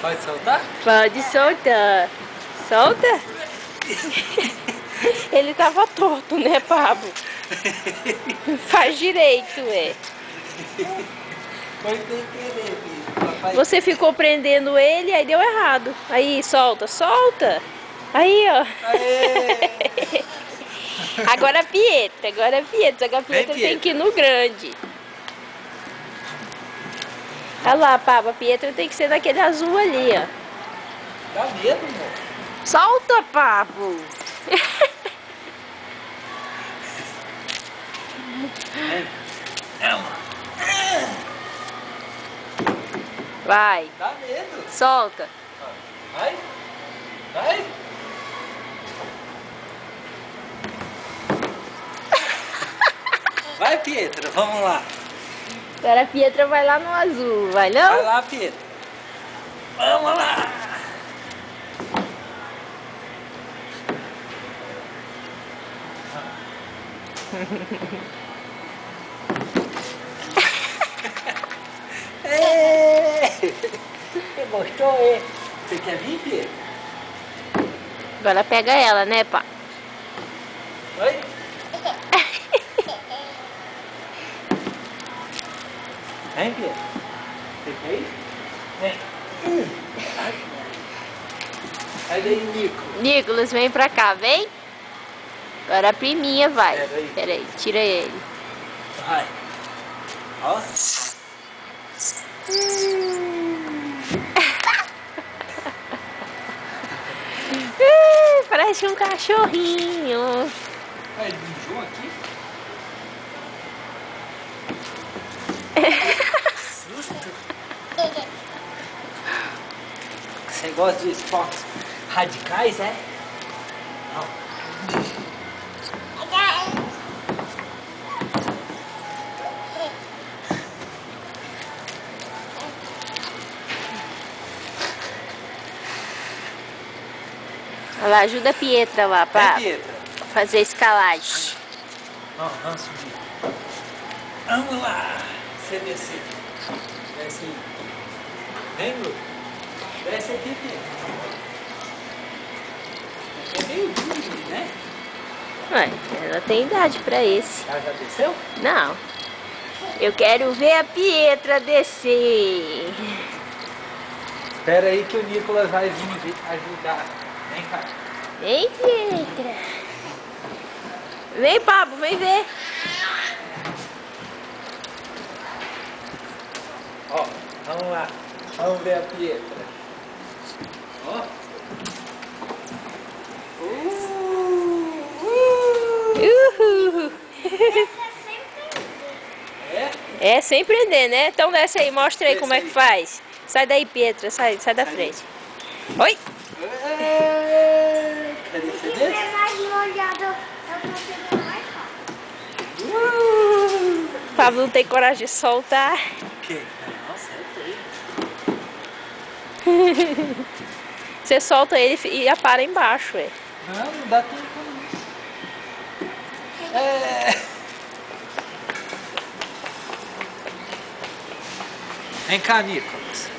Pode soltar? Pode soltar. Solta? Ele tava torto, né, Pablo? Faz direito, Foi sem querer, filho. Papai... Você ficou prendendo ele, aí deu errado. Aí, solta, solta. Aí, ó. Aê! Agora a Pietra, agora a Pietra tem que ir no grande. Olha lá, Pablo, a Pietra tem que ser daquele azul ali, ó. Dá medo, amor. Solta, Pablo. Vai. Dá medo. Solta. Vai. Vai. Vai, Pietra, vamos lá. Agora a Pietra vai lá no azul, vai não? Vai lá, Pietra. Vamos lá. Você gostou, é? Você quer vir, Pietra? Agora pega ela, né, pá? Oi? Vem, Pietra. Você quer ir? Vem. Sai daí, Nico. Nicolas, vem pra cá, vem. Agora a priminha vai. Pera aí. Tira ele. Vai. Ó. Parece um cachorrinho. Ele mijou aqui? Susto. Você gosta de esportes radicais, é? Não. Olha lá, ajuda a Pietra lá, pra Pietra. fazer escalagem. Vamos subir. Vamos lá. Você descer. Desce aí. Vem, Lu. Desce aqui, Pietra. É meio duro, né? Ué, ela tem idade pra esse. Ela já desceu? Não. Eu quero ver a Pietra descer. Espera aí que o Nicolas vai vir ajudar. Vem cá. Vem, Pietra. Vem, Pablo, vem ver. Ó, vamos lá. Vamos ver a Pietra. Ó. Uhul. É? É, sem prender, né? Então desce aí, mostra aí como é que faz. Sai daí, Pietra, sai da frente. Oi! Cadê você desce? É mais molhado, eu consigo mais rápido. Pablo não tem coragem de soltar. Que? Nossa, é feio. Você solta ele e para embaixo, ué. Não dá tempo não. Vem cá, Nicolas.